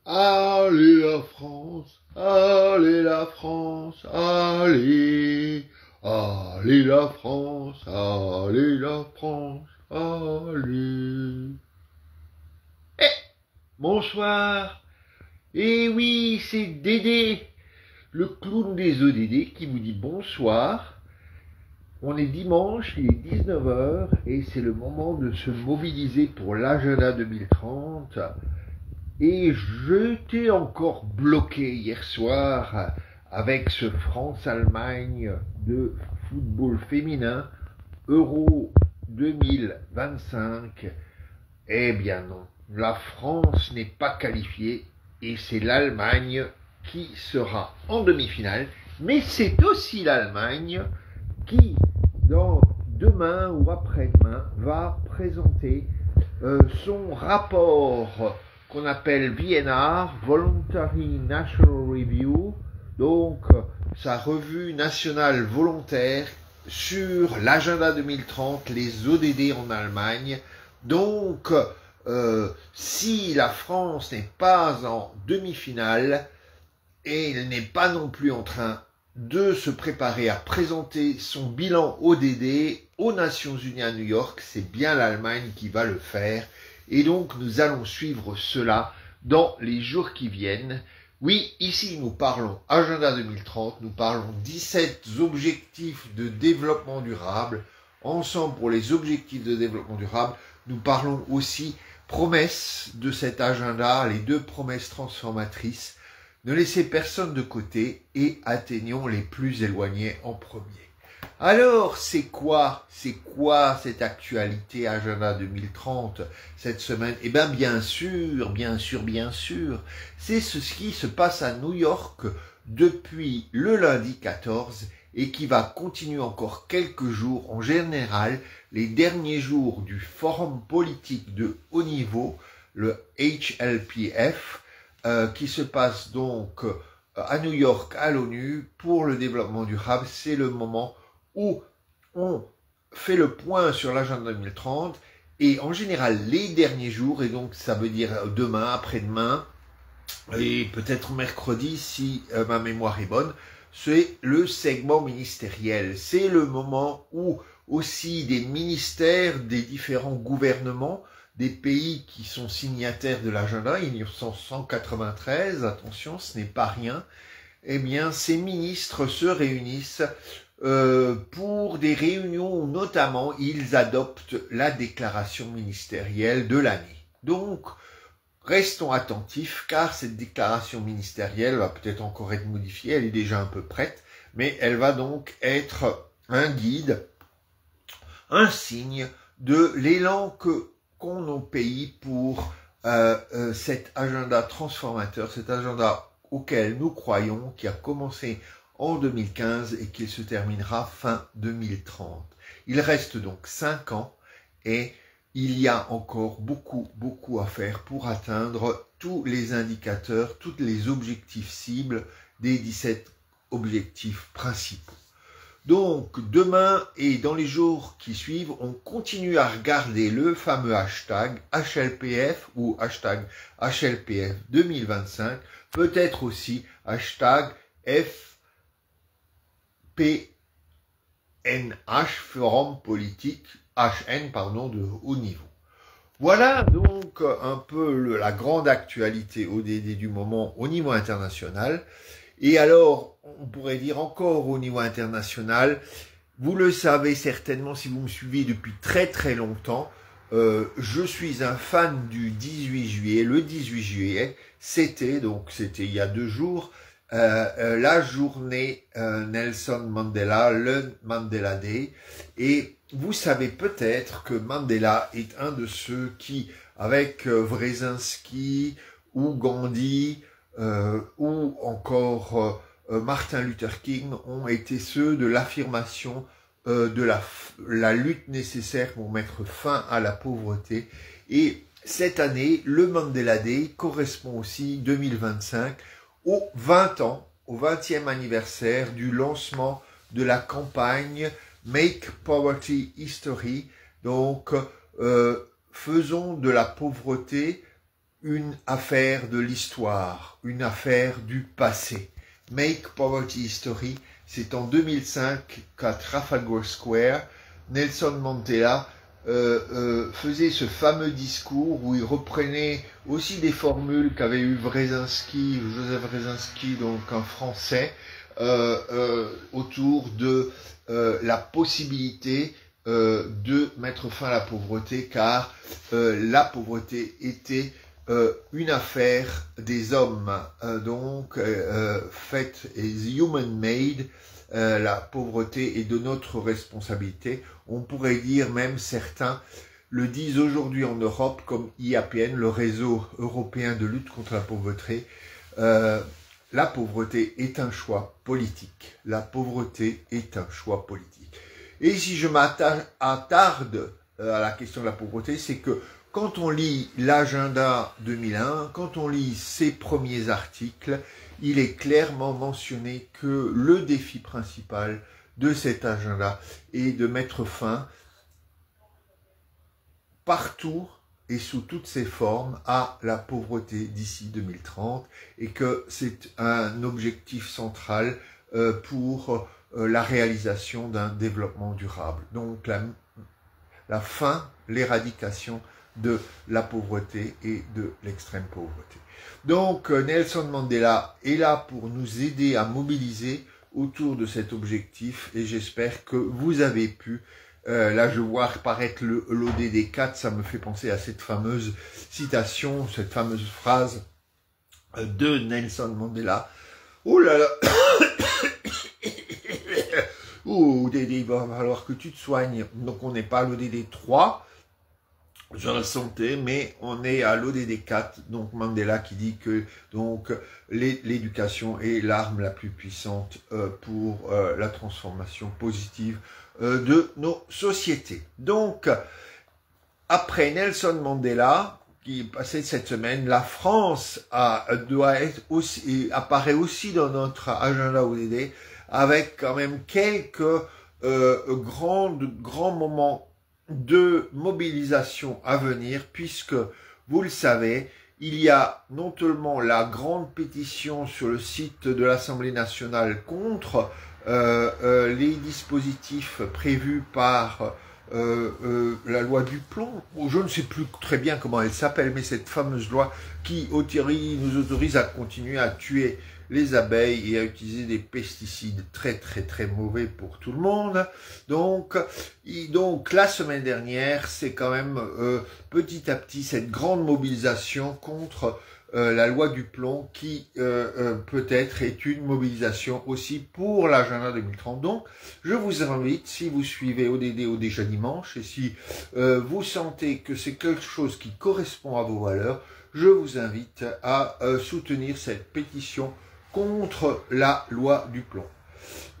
Allez la France, allez la France, allez, allez la France, allez la France, allez. Eh, bonsoir. Eh oui, c'est Dédé, le clown des ODD qui vous dit bonsoir. On est dimanche, il est 19 h et c'est le moment de se mobiliser pour l'agenda 2030. Et j'étais encore bloqué hier soir avec ce France-Allemagne de football féminin Euro 2025. Eh bien non, la France n'est pas qualifiée et c'est l'Allemagne qui sera en demi-finale. Mais c'est aussi l'Allemagne qui, dans demain ou après-demain, va présenter son rapport qu'on appelle VNR, Voluntary National Review, donc sa revue nationale volontaire sur l'agenda 2030, les ODD en Allemagne. Donc, si la France n'est pas en demi-finale, et elle n'est pas non plus en train de se préparer à présenter son bilan ODD aux Nations Unies à New York, c'est bien l'Allemagne qui va le faire. Et donc, nous allons suivre cela dans les jours qui viennent. Oui, ici, nous parlons Agenda 2030, nous parlons 17 objectifs de développement durable. Ensemble, pour les objectifs de développement durable, nous parlons aussi promesses de cet agenda, les 2 promesses transformatrices. Ne laissez personne de côté et atteignons les plus éloignés en premier. Alors, c'est quoi cette actualité Agenda 2030 cette semaine? Eh bien, bien sûr, c'est ce qui se passe à New York depuis le lundi 14 et qui va continuer encore quelques jours. En général, les derniers jours du forum politique de haut niveau, le HLPF, qui se passe donc à New York à l'ONU pour le développement durable, c'est le moment où on fait le point sur l'agenda 2030 et en général les derniers jours, et donc ça veut dire demain, après-demain et peut-être mercredi si ma mémoire est bonne, c'est le segment ministériel. C'est le moment où aussi des ministères, des différents gouvernements, des pays qui sont signataires de l'agenda, il y en a 193, attention, ce n'est pas rien, eh bien ces ministres se réunissent pour des réunions où notamment ils adoptent la déclaration ministérielle de l'année. Donc, restons attentifs car cette déclaration ministérielle va peut-être encore être modifiée, elle est déjà un peu prête, mais elle va donc être un guide, un signe de l'élan qu'ont nos pays pour cet agenda transformateur, cet agenda auquel nous croyons, qui a commencé en 2015 et qui se terminera fin 2030. Il reste donc 5 ans et il y a encore beaucoup à faire pour atteindre tous les indicateurs, tous les objectifs cibles des 17 objectifs principaux. Donc, demain et dans les jours qui suivent, on continue à regarder le fameux hashtag HLPF ou hashtag HLPF 2025, peut-être aussi hashtag FPNH, Forum Politique HN, de haut niveau. Voilà donc un peu la grande actualité ODD du moment au niveau international. Et alors, on pourrait dire encore au niveau international, vous le savez certainement si vous me suivez depuis très longtemps, je suis un fan du 18 juillet. Le 18 juillet, c'était il y a 2 jours, la journée Nelson Mandela, le Mandela Day. Et vous savez peut-être que Mandela est un de ceux qui, avec Brzezinski ou Gandhi, ou encore Martin Luther King, ont été ceux de l'affirmation de la lutte nécessaire pour mettre fin à la pauvreté. Et cette année, le Mandela Day correspond aussi, 2025, aux 20 ans, au 20e anniversaire du lancement de la campagne Make Poverty History. Donc, faisons de la pauvreté une affaire de l'histoire, une affaire du passé. Make Poverty History, c'est en 2005 qu'à Trafalgar Square, Nelson Mandela faisait ce fameux discours où il reprenait aussi des formules qu'avait eu Joseph Brzezinski, donc un Français, autour de la possibilité de mettre fin à la pauvreté, car la pauvreté était une affaire des hommes, faite is human-made. La pauvreté est de notre responsabilité. On pourrait dire, même certains le disent aujourd'hui en Europe, comme IAPN, le réseau européen de lutte contre la pauvreté, la pauvreté est un choix politique. La pauvreté est un choix politique. Et si je m'attarde à la question de la pauvreté, c'est que quand on lit l'agenda 2001, quand on lit ses premiers articles, il est clairement mentionné que le défi principal de cet agenda est de mettre fin partout et sous toutes ses formes à la pauvreté d'ici 2030 et que c'est un objectif central pour la réalisation d'un développement durable. Donc la fin, l'éradication de la pauvreté et de l'extrême pauvreté. Donc Nelson Mandela est là pour nous aider à mobiliser autour de cet objectif et j'espère que vous avez pu, là je vois apparaître l'ODD 4, ça me fait penser à cette fameuse citation, cette fameuse phrase de Nelson Mandela. Oh là là oh ODD, il va falloir que tu te soignes. Donc on n'est pas à l'ODD 3, sur la santé, mais on est à l'ODD 4, donc Mandela qui dit que donc l'éducation est l'arme la plus puissante pour la transformation positive de nos sociétés. Donc, après Nelson Mandela, qui est passé cette semaine, la France apparaît aussi dans notre agenda ODD, avec quand même quelques grands moments de mobilisation à venir, puisque, vous le savez, il y a non seulement la grande pétition sur le site de l'Assemblée nationale contre les dispositifs prévus par la loi du plomb, je ne sais plus très bien comment elle s'appelle, mais cette fameuse loi qui nous autorise à continuer à tuer les abeilles et à utiliser des pesticides très mauvais pour tout le monde. Donc la semaine dernière, c'est quand même petit à petit cette grande mobilisation contre la loi du plomb qui peut-être est une mobilisation aussi pour l'agenda 2030. Donc je vous invite, si vous suivez ODD déjà dimanche et si vous sentez que c'est quelque chose qui correspond à vos valeurs, je vous invite à soutenir cette pétition contre la loi du plomb.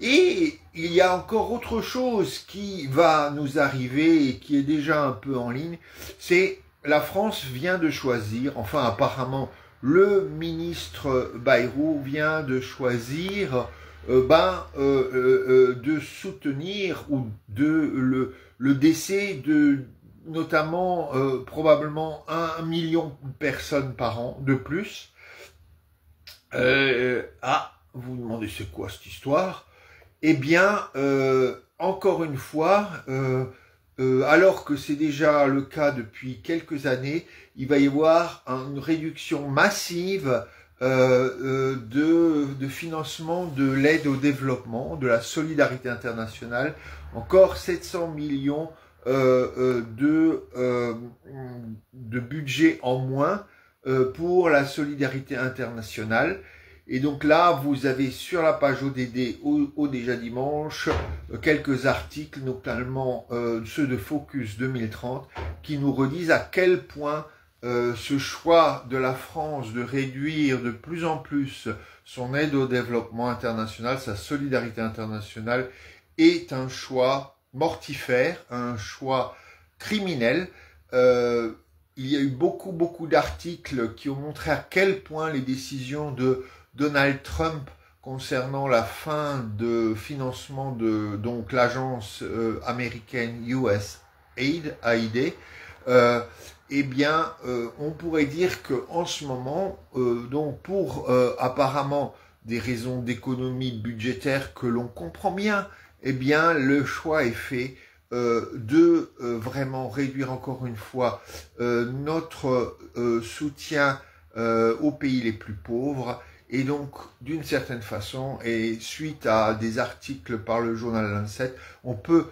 Et il y a encore autre chose qui va nous arriver et qui est déjà un peu en ligne, c'est la France vient de choisir, enfin apparemment le ministre Bayrou vient de choisir de soutenir ou le décès de notamment probablement 1 million de personnes par an de plus. Vous vous demandez c'est quoi cette histoire? Eh bien, encore une fois, alors que c'est déjà le cas depuis quelques années, il va y avoir une réduction massive de financement de l'aide au développement, de la solidarité internationale, encore 700 millions de budget en moins pour la solidarité internationale. Et donc là, vous avez sur la page ODD au déjà dimanche quelques articles, notamment ceux de Focus 2030, qui nous redisent à quel point ce choix de la France de réduire de plus en plus son aide au développement international, sa solidarité internationale, est un choix mortifère, un choix criminel. Il y a eu beaucoup d'articles qui ont montré à quel point les décisions de Donald Trump concernant la fin de financement de l'agence américaine USAID eh bien, on pourrait dire qu'en ce moment, donc pour apparemment des raisons d'économie budgétaire que l'on comprend bien, eh bien, le choix est fait de vraiment réduire encore une fois notre soutien aux pays les plus pauvres. Et donc, d'une certaine façon, et suite à des articles par le journal Lancet, on peut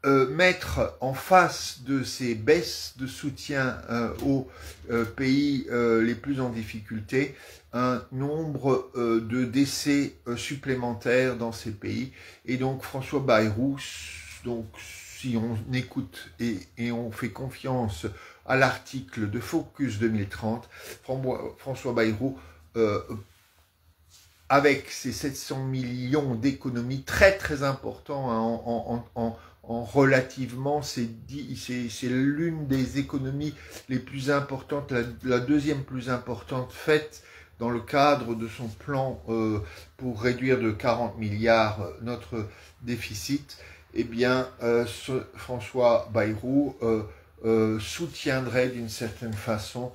mettre en face de ces baisses de soutien aux pays les plus en difficulté un nombre de décès supplémentaires dans ces pays. Et donc François Bayrou, donc si on écoute et on fait confiance à l'article de Focus 2030, François Bayrou avec ces 700 millions d'économies très très importants en relativement, c'est l'une des économies les plus importantes, la deuxième plus importante faite dans le cadre de son plan pour réduire de 40 milliards notre déficit. Eh bien, François Bayrou soutiendrait d'une certaine façon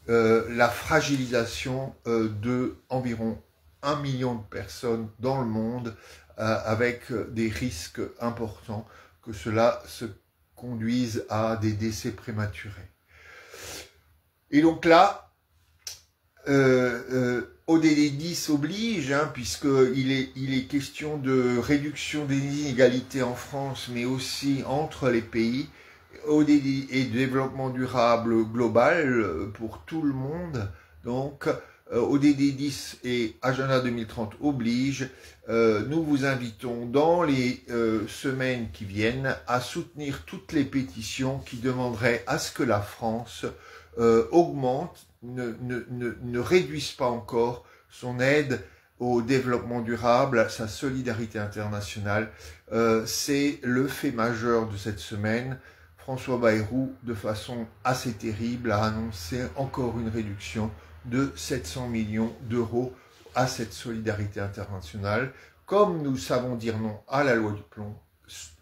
la fragilisation de environ 1 million de personnes dans le monde avec des risques importants que cela se conduise à des décès prématurés. Et donc là, ODD 10 oblige, hein, puisqu'il est question de réduction des inégalités en France, mais aussi entre les pays. ODD et développement durable global pour tout le monde. Donc, ODD 10 et Agenda 2030 oblige. Nous vous invitons dans les semaines qui viennent à soutenir toutes les pétitions qui demanderaient à ce que la France augmente, ne réduise pas encore son aide au développement durable, sa solidarité internationale. C'est le fait majeur de cette semaine. François Bayrou, de façon assez terrible, a annoncé encore une réduction de 700 millions d'euros à cette solidarité internationale. Comme nous savons dire non à la loi du plomb,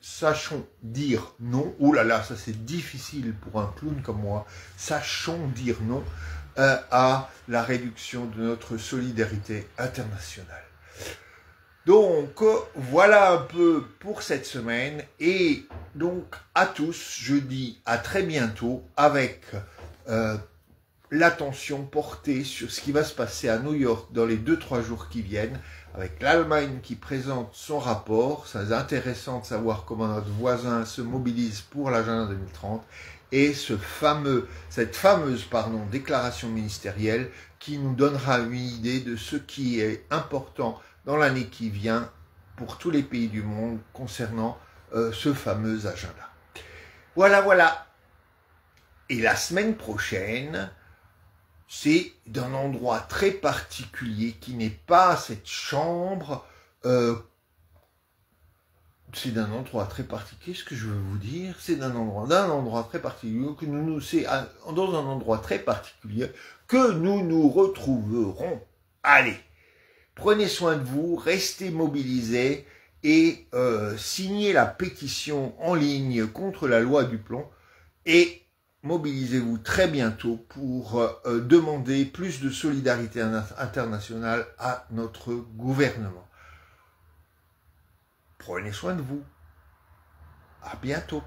sachons dire non. Ouh là là, ça c'est difficile pour un clown comme moi. Sachons dire non à la réduction de notre solidarité internationale. Donc, voilà un peu pour cette semaine. Et donc, à tous, je dis à très bientôt avec l'attention portée sur ce qui va se passer à New York dans les 2-3 jours qui viennent, avec l'Allemagne qui présente son rapport. C'est intéressant de savoir comment notre voisin se mobilise pour l'agenda 2030 et cette fameuse déclaration ministérielle qui nous donnera une idée de ce qui est important dans l'année qui vient pour tous les pays du monde concernant ce fameux agenda. Voilà. Et la semaine prochaine, c'est d'un endroit très particulier qui n'est pas cette chambre. C'est d'un endroit très particulier, ce que je veux vous dire, c'est d'un endroit très particulier, c'est dans un endroit très particulier que nous nous retrouverons. Allez, prenez soin de vous, restez mobilisés et signez la pétition en ligne contre la loi du plomb et mobilisez-vous très bientôt pour demander plus de solidarité internationale à notre gouvernement. Prenez soin de vous. À bientôt.